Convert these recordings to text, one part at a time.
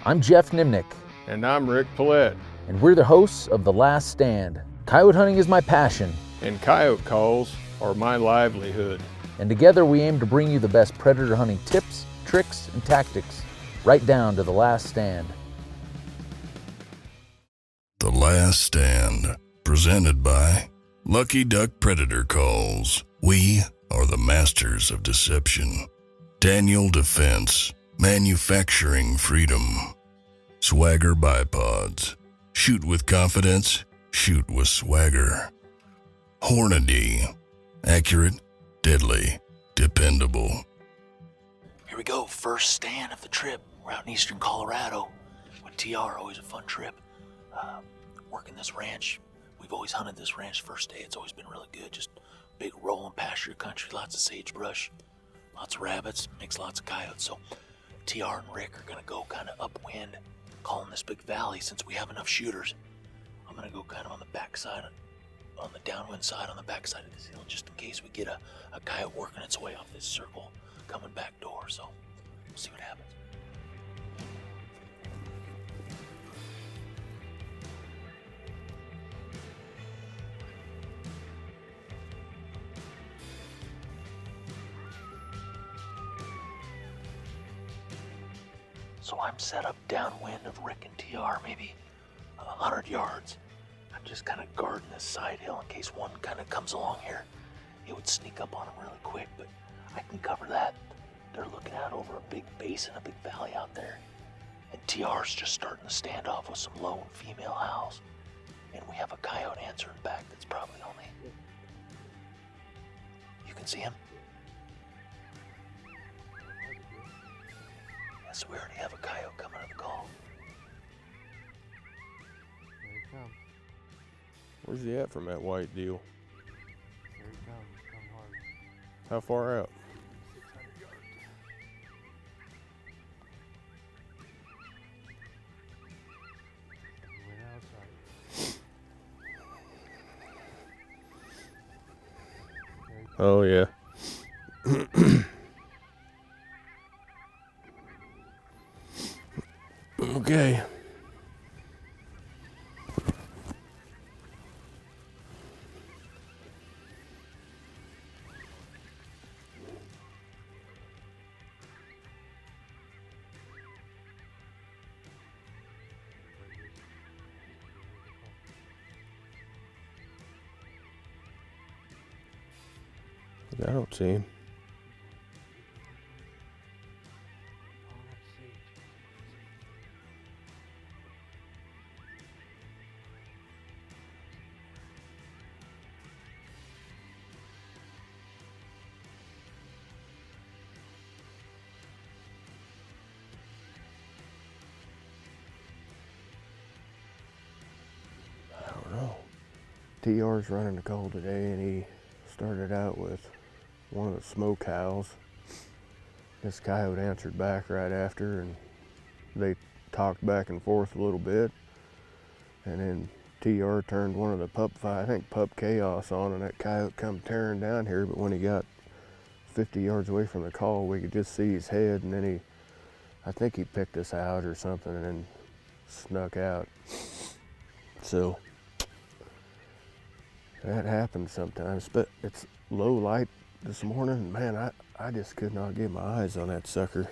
I'm Geoff Nemnich. And I'm Rick Paillet. And we're the hosts of The Last Stand. Coyote hunting is my passion. And coyote calls are my livelihood. And together we aim to bring you the best predator hunting tips, tricks, and tactics, right down to The Last Stand. The Last Stand, presented by Lucky Duck Predator Calls. We are the masters of deception. Daniel Defense, manufacturing freedom. Swagger Bipods, shoot with confidence, shoot with swagger. Hornady, accurate, deadly, dependable. Here we go, first stand of the trip. We're out in eastern Colorado with TR, always a fun trip. Working this ranch. We've always hunted this ranch first day. It's always been really good. Just big rolling pasture country, lots of sagebrush, lots of rabbits, makes lots of coyotes. So TR and Rick are gonna go kind of upwind, calling this big valley since we have enough shooters. I'm gonna go kind of on the backside, on the downwind side, on the backside of this hill, just in case we get a coyote working its way off this circle, coming back door. So we'll see what happens. So I'm set up downwind of Rick and TR, maybe 100 yards. I'm just kind of guarding this side hill in case one kind of comes along here. It would sneak up on them really quick, but I can cover that. They're looking out over a big basin, a big valley out there. And TR's just starting to stand off with some lone female howls. And we have a coyote answering back that's probably only... You can see him? So we already have a coyote coming to the call. Here he comes. Where's he at from that white deal? Here he comes. Come hard. How far out? 600 yards. He went outside. There he comes. Oh, yeah. Okay. I don't see him. Oh, that's sage. I don't know. TR's running the call today, and he started out with one of the smoke howls. This coyote answered back right after, and they talked back and forth a little bit. And then TR turned one of the I think pup chaos on, and that coyote come tearing down here. But when he got 50 yards away from the call, we could just see his head, and then I think he picked us out or something, and then snuck out. So that happens sometimes, but it's low light this morning. Man, I just could not get my eyes on that sucker.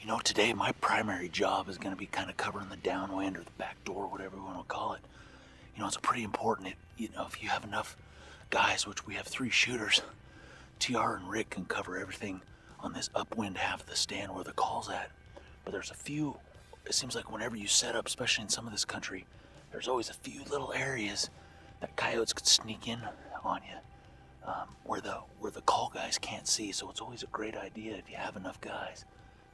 You know, today my primary job is going to be kind of covering the downwind or the back door, whatever we want to call it. You know, it's pretty important. If you have enough guys, which we have 3 shooters, TR and Rick can cover everything on this upwind half of the stand where the call's at. But there's a few, it seems like whenever you set up, especially in some of this country, there's always a few little areas that coyotes could sneak in on you, where the call guys can't see. So it's always a great idea if you have enough guys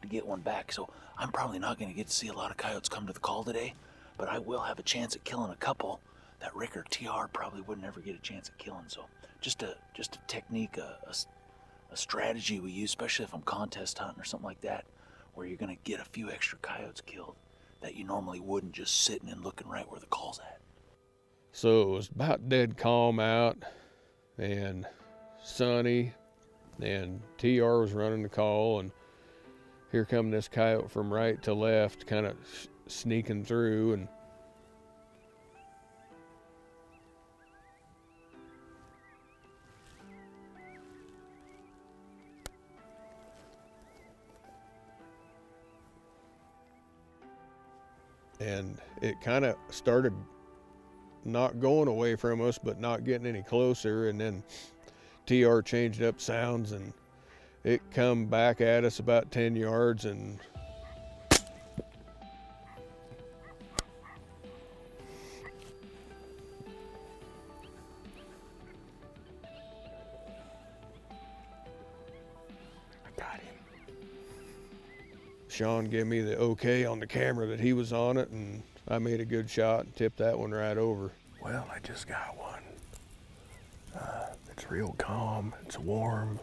to get one back. So I'm probably not going to get to see a lot of coyotes come to the call today, but I will have a chance at killing a couple that Rick or TR probably would never get a chance at killing. So just a technique, a strategy we use, especially if I'm contest hunting or something like that, where you're going to get a few extra coyotes killed that you normally wouldn't just sitting and looking right where the call's at. So it was about dead calm out and sunny, and TR was running the call, and here come this coyote from right to left, kind of sneaking through, and it kind of started not going away from us, but not getting any closer. And then TR changed up sounds, and it come back at us about 10 yards, and I got him. Sean gave me the okay on the camera that he was on it, and I made a good shot and tipped that one right over. Well, I just got one. It's real calm, it's warm.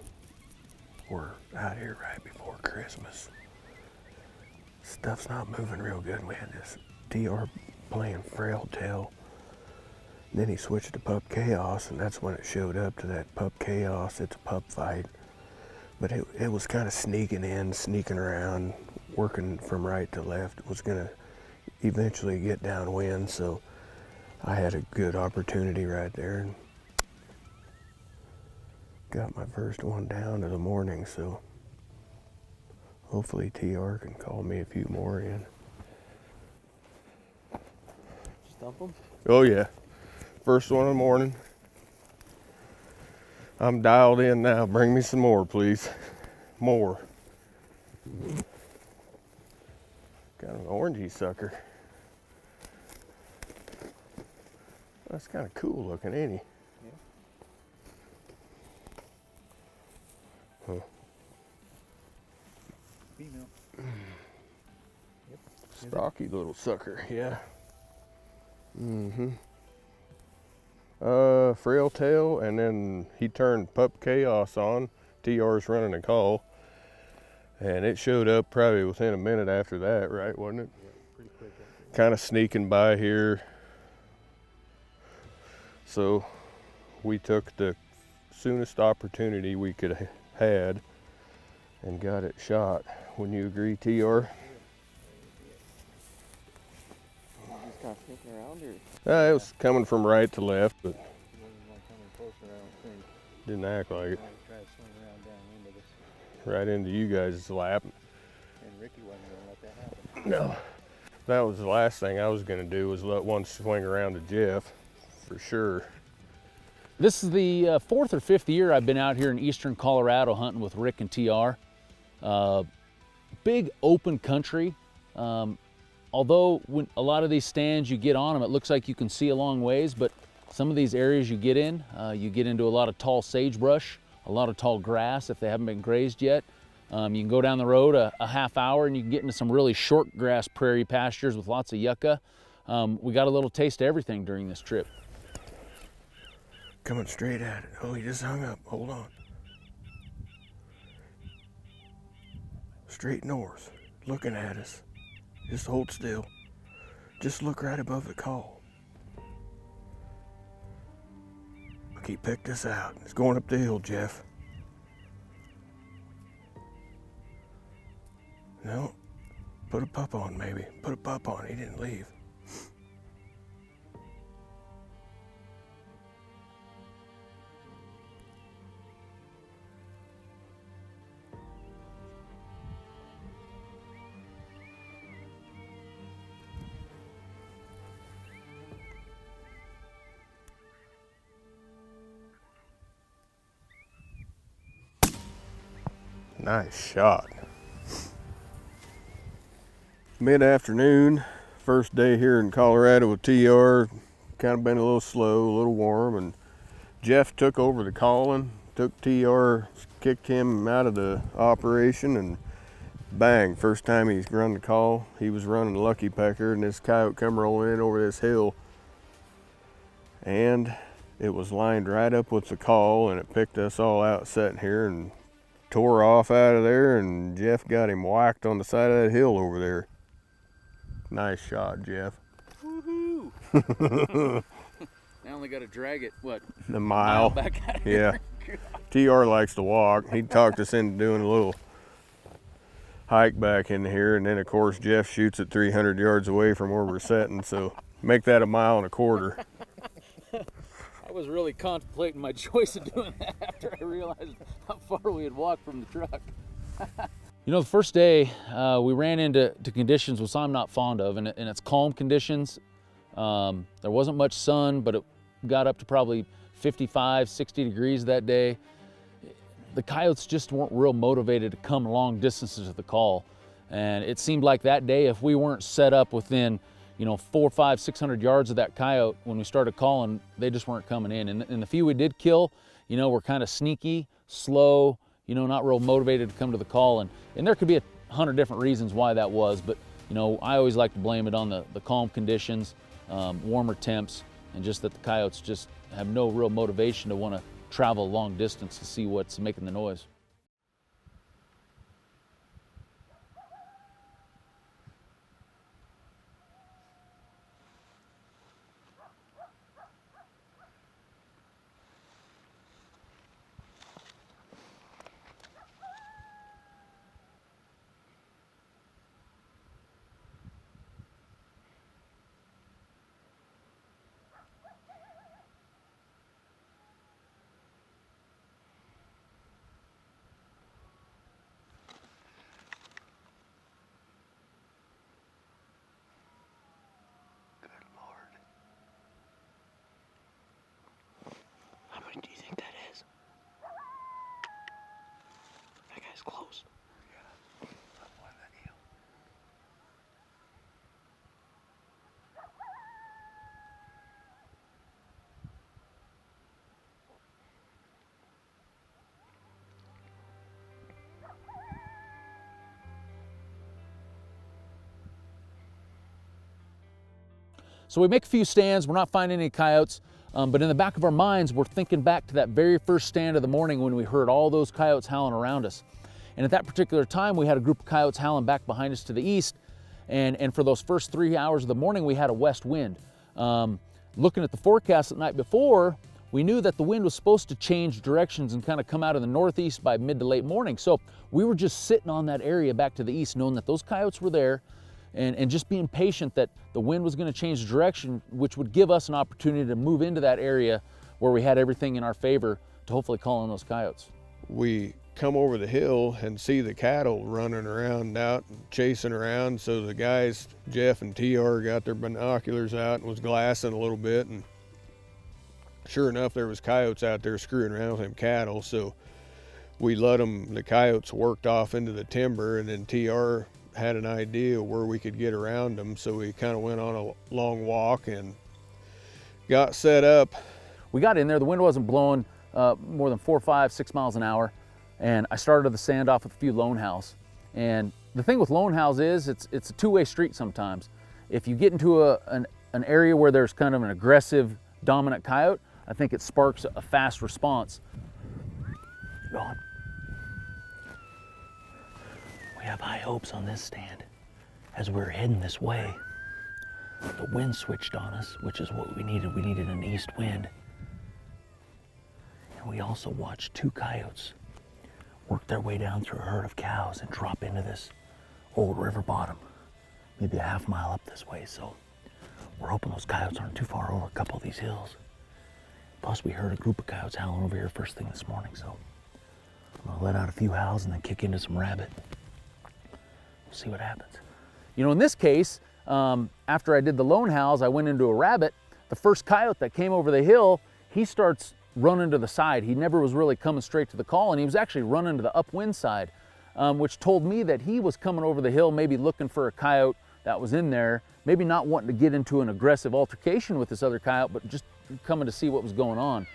We're out here right before Christmas. Stuff's not moving real good. We had this TR playing frail tail. Then he switched to pup chaos, and that's when it showed up to that pup chaos. It's a pup fight. But it was kind of sneaking in, sneaking around, working from right to left. It was gonna eventually get downwind, so I had a good opportunity right there and got my first one down of the morning, so hopefully TR can call me a few more in. Stump them? Oh yeah, first one in the morning. I'm dialed in now. Bring me some more, please. More. Got an orangey sucker. That's kind of cool looking, ain't he? Huh. Female. Stocky little sucker, yeah. Frail tail, and then he turned pup chaos on. TR's running a call, and it showed up probably within a minute after that, right? Wasn't it? Yeah, pretty quick. Kind of sneaking by here. So we took the soonest opportunity we could have had and got it shot. Wouldn't you agree, TR? He's kind of sneaking around, or It was coming from right to left, but he wasn't like coming closer, I don't think. didn't act like it. Might try to swing around down into this. Right into you guys' lap. And Ricky wasn't going to let that happen. No. That was the last thing I was going to do, was let one swing around to Geoff, for sure. This is the fourth or fifth year I've been out here in eastern Colorado hunting with Rick and TR. Big open country. Although when a lot of these stands you get on them, it looks like you can see a long ways, but some of these areas you get into a lot of tall sagebrush, a lot of tall grass if they haven't been grazed yet. You can go down the road a half hour and you can get into some really short grass prairie pastures with lots of yucca. We got a little taste of everything during this trip. Coming straight at it. Oh, he just hung up. Hold on. Straight north, looking at us. Just hold still. Just look right above the call. Look, he picked us out. It's going up the hill, Geoff. No. Put a pup on, maybe. Put a pup on. He didn't leave. Nice shot. Mid-afternoon, first day here in Colorado with TR. Kind of been a little slow, a little warm, and Geoff took over the calling, took TR, kicked him out of the operation, and bang, first time he's run the call, he was running Lucky Pecker, and this coyote come rolling in over this hill, and it was lined right up with the call, and it picked us all out sitting here and tore off out of there, and Geoff got him whacked on the side of that hill over there. Nice shot, Geoff. Woohoo! I only got to drag it, what? A mile back out of Yeah. here. TR likes to walk. He talked us into doing a little hike back in here, and then of course Geoff shoots at 300 yards away from where we're setting, so make that 1.25 miles. I was really contemplating my choice of doing that after I realized how far we had walked from the truck. You know, the first day we ran into conditions which I'm not fond of, and it's calm conditions. There wasn't much sun, but it got up to probably 55, 60 degrees that day. The coyotes just weren't real motivated to come long distances to the call. And it seemed like that day, if we weren't set up within, you know, 400, 500, 600 yards of that coyote when we started calling, they just weren't coming in. And the few we did kill, you know, were kind of sneaky, slow, you know, not real motivated to come to the call. And there could be 100 different reasons why that was, but, you know, I always like to blame it on the calm conditions, warmer temps, and just that the coyotes just have no real motivation to want to travel a long distance to see what's making the noise. Do you think that is? That guy's close. Yeah. Up on that hill. So we make a few stands, we're not finding any coyotes, but in the back of our minds, we're thinking back to that very first stand of the morning when we heard all those coyotes howling around us. And at that particular time, we had a group of coyotes howling back behind us to the east, and for those first 3 hours of the morning, we had a west wind. Looking at the forecast the night before, we knew that the wind was supposed to change directions and kind of come out of the northeast by mid to late morning. So we were just sitting on that area back to the east, knowing that those coyotes were there, and just being patient that the wind was going to change direction, which would give us an opportunity to move into that area where we had everything in our favor to hopefully call in those coyotes. We come over the hill and see the cattle running around out and chasing around, so the guys, Geoff and TR, got their binoculars out and was glassing a little bit, and sure enough, there was coyotes out there screwing around with them cattle. So we let them, the coyotes worked off into the timber, and then TR had an idea where we could get around them. So we kind of went on a long walk and got set up. We got in there, the wind wasn't blowing more than 4, 5, 6 miles an hour. And I started the stand off with a few lone house. And the thing with lone house is it's a two-way street sometimes. If you get into an area where there's kind of an aggressive, dominant coyote, I think it sparks a fast response. Go on. We have high hopes on this stand. As we were heading this way, the wind switched on us, which is what we needed. We needed an east wind. And we also watched 2 coyotes work their way down through a herd of cows and drop into this old river bottom, maybe a half mile up this way. So we're hoping those coyotes aren't too far over a couple of these hills. Plus we heard a group of coyotes howling over here first thing this morning, so I'm gonna let out a few howls and then kick into some rabbit. We'll see what happens. You know, in this case, after I did the lone howls, I went into a rabbit. The first coyote that came over the hill, he starts running to the side. He never was really coming straight to the call, and he was actually running to the upwind side, which told me that he was coming over the hill, maybe looking for a coyote that was in there, maybe not wanting to get into an aggressive altercation with this other coyote, but just coming to see what was going on.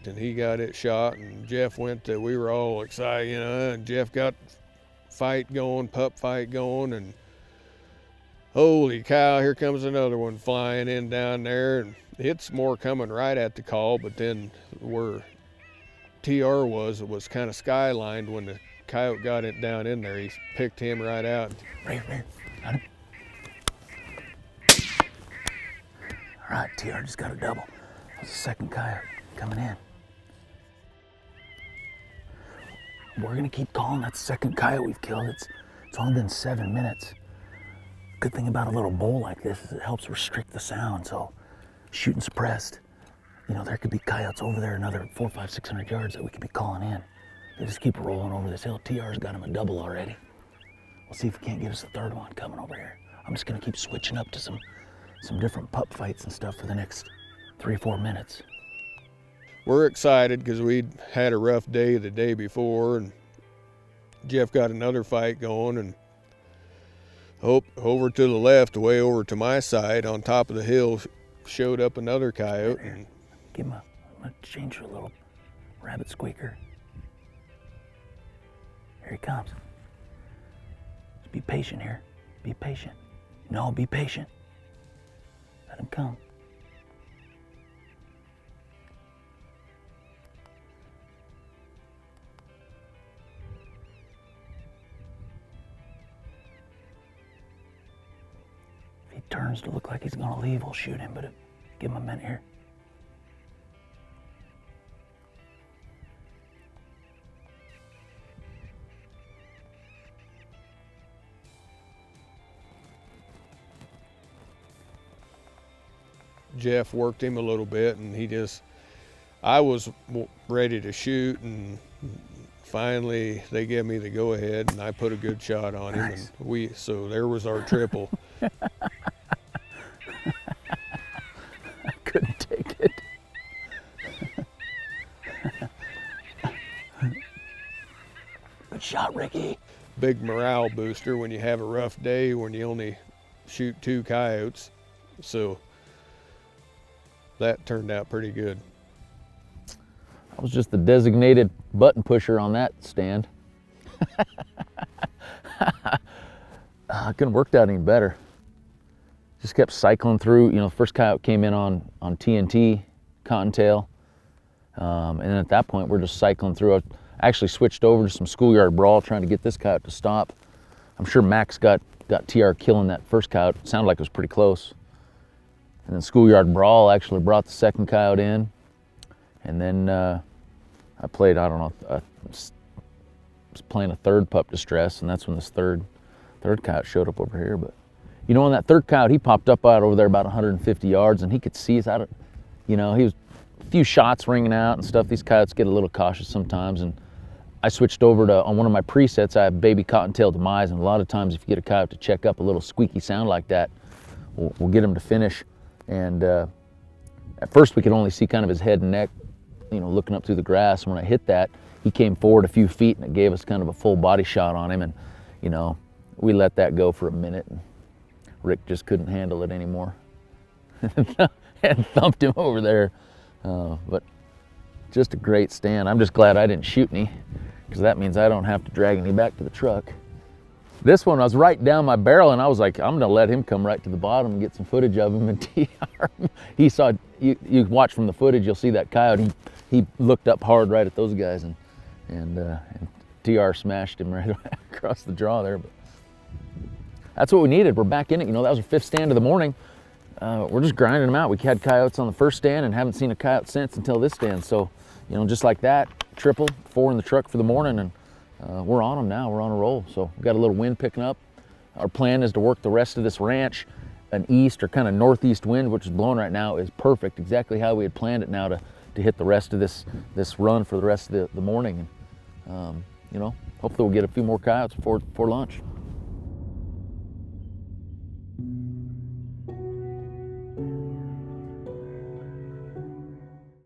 And he got it shot, and Geoff went to, we were all excited, you know, and Geoff got fight going, pup fight going, and holy cow, here comes another one flying in down there, and it's more coming right at the call, but then where TR was, it was kind of skylined. When the coyote got it down in there, he picked him right out. Right here. Got him. All right, TR just got a double. That's the second coyote coming in. We're gonna keep calling that second coyote we've killed. It's only been 7 minutes. Good thing about a little bowl like this is it helps restrict the sound, so shooting suppressed. You know, there could be coyotes over there another 400, 500, 600 yards that we could be calling in. They just keep rolling over this hill. TR's got him a double already. We'll see if we can't get us a third one coming over here. I'm just gonna keep switching up to some different pup fights and stuff for the next 3 or 4 minutes. We're excited because we'd had a rough day the day before, and Geoff got another fight going, and over to the left, way over to my side on top of the hill, showed up another coyote. And I'm gonna change your little rabbit squeaker. Here he comes. Just be patient here. Be patient. No, be patient. Let him come. If he turns to look like he's gonna leave, we'll shoot him, but give him a minute here. Geoff worked him a little bit, and I was ready to shoot, and finally they gave me the go ahead, and I put a good shot on him. Nice. And so there was our triple. I couldn't take it. Good shot, Ricky. Big morale booster when you have a rough day when you only shoot 2 coyotes. So that turned out pretty good. I was just the designated button pusher on that stand. I couldn't have worked out any better. Just kept cycling through. You know, the first coyote came in on TNT, cottontail. And then at that point, we're just cycling through. I actually switched over to some schoolyard brawl, trying to get this coyote to stop. I'm sure Max got TR killing that first coyote. It sounded like it was pretty close. And then schoolyard brawl actually brought the second coyote in. And then I played, I don't know, I was playing a third pup distress, and that's when this third coyote showed up over here. But you know, on that third coyote, he popped up out over there about 150 yards, and he could see us out of, you know, he was a few shots ringing out and stuff. These coyotes get a little cautious sometimes, and I switched over to, on one of my presets, I have baby cottontail demise, and a lot of times if you get a coyote to check up a little squeaky sound like that, we'll get him to finish. And at first we could only see kind of his head and neck, you know, looking up through the grass. And when I hit that, he came forward a few feet, and it gave us kind of a full body shot on him. And, you know, we let that go for a minute, and Rick just couldn't handle it anymore and thumped him over there. But just a great stand. I'm just glad I didn't shoot any, because that means I don't have to drag any back to the truck. This one, I was right down my barrel, and I was like, I'm gonna let him come right to the bottom and get some footage of him. And TR, he saw, you watch from the footage, you'll see that coyote, he looked up hard right at those guys, and TR smashed him right across the draw there. But that's what we needed. We're back in it. You know, that was our 5th stand of the morning. We're just grinding them out. We had coyotes on the first stand and haven't seen a coyote since until this stand. So, you know, just like that, triple, 4 in the truck for the morning, and we're on them now. We're on a roll. So we've got a little wind picking up. Our plan is to work the rest of this ranch. An east or kind of northeast wind, which is blowing right now, is perfect. Exactly how we had planned it now to hit the rest of this run for the rest of the morning. And, you know, hopefully we'll get a few more coyotes before lunch.